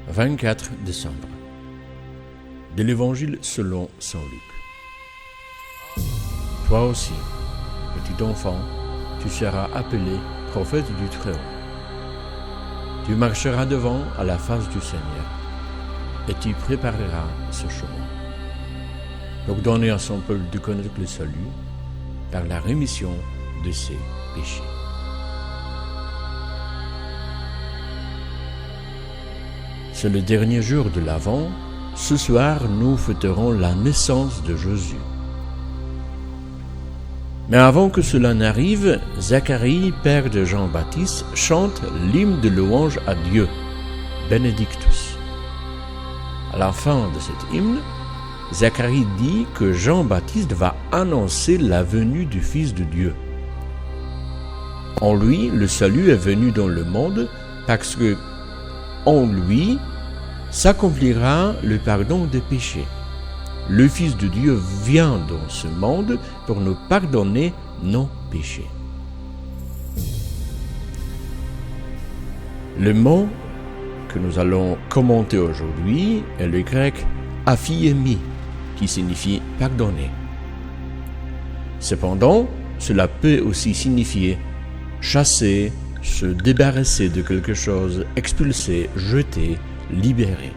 24 décembre. De l'Évangile selon saint Luc. Toi aussi, petit enfant, tu seras appelé prophète du Très-Haut. Tu marcheras devant à la face du Seigneur, et tu prépareras ce chemin. Donc donner à son peuple de connaître le salut par la rémission de ses péchés. C'est le dernier jour de l'Avent. Ce soir, nous fêterons la naissance de Jésus. Mais avant que cela n'arrive, Zacharie, père de Jean-Baptiste, chante l'hymne de louange à Dieu, Benedictus. À la fin de cet hymne, Zacharie dit que Jean-Baptiste va annoncer la venue du Fils de Dieu. En lui, le salut est venu dans le monde parce que, en lui, s'accomplira le pardon des péchés. Le Fils de Dieu vient dans ce monde pour nous pardonner nos péchés. Le mot que nous allons commenter aujourd'hui est le grec aphiemi, qui signifie pardonner. Cependant, cela peut aussi signifier chasser, se débarrasser de quelque chose, expulser, jeter, libérer.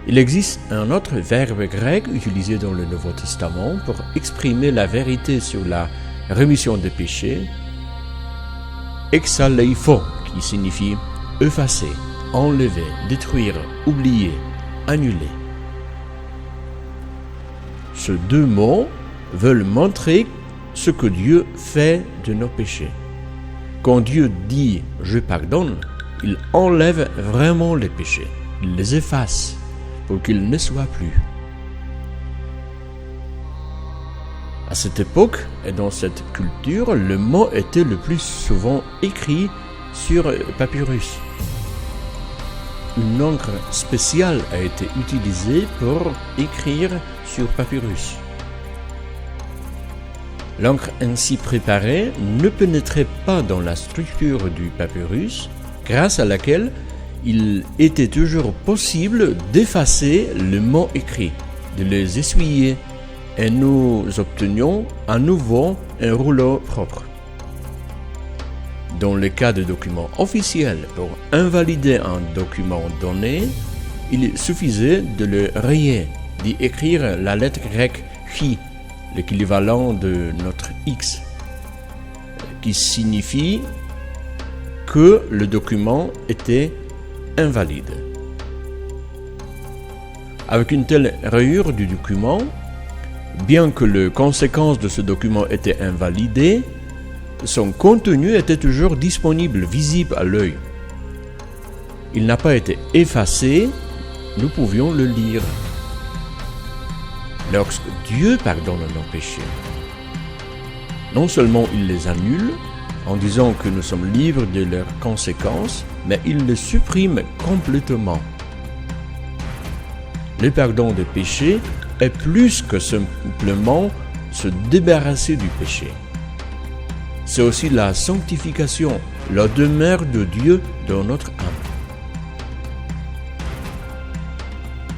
Il existe un autre verbe grec utilisé dans le Nouveau Testament pour exprimer la vérité sur la rémission des péchés, exaleipho, qui signifie effacer, enlever, détruire, oublier, annuler. Ces deux mots veulent montrer ce que Dieu fait de nos péchés. Quand Dieu dit « je pardonne », il enlève vraiment les péchés, il les efface pour qu'ils ne soient plus. À cette époque et dans cette culture, le mot était le plus souvent écrit sur papyrus. Une encre spéciale a été utilisée pour écrire sur papyrus. L'encre ainsi préparée ne pénétrait pas dans la structure du papyrus, grâce à laquelle il était toujours possible d'effacer le mot écrit, de les essuyer, et nous obtenions à nouveau un rouleau propre. Dans le cas de documents officiels, pour invalider un document donné, il suffisait de le rayer, d'y écrire la lettre grecque chi, l'équivalent de notre X, qui signifie que le document était invalide. Avec une telle rayure du document, bien que les conséquences de ce document étaient invalidées, son contenu était toujours disponible, visible à l'œil. Il n'a pas été effacé, nous pouvions le lire. Lorsque Dieu pardonne nos péchés, non seulement il les annule, en disant que nous sommes libres de leurs conséquences, mais il les supprime complètement. Le pardon des péchés est plus que simplement se débarrasser du péché. C'est aussi la sanctification, la demeure de Dieu dans notre âme.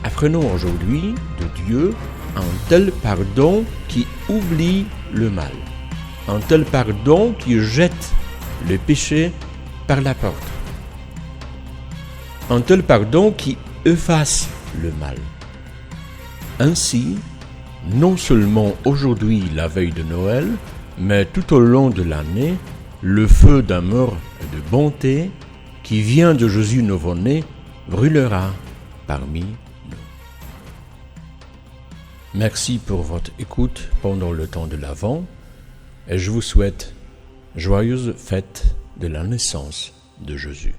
Apprenons aujourd'hui de Dieu un tel pardon qui oublie le mal, un tel pardon qui jette le péché par la porte, un tel pardon qui efface le mal. Ainsi, non seulement aujourd'hui, la veille de Noël, mais tout au long de l'année, le feu d'amour et de bonté qui vient de Jésus nouveau-né brûlera parmi nous. Merci pour votre écoute pendant le temps de l'Avent et je vous souhaite joyeuse fête de la naissance de Jésus.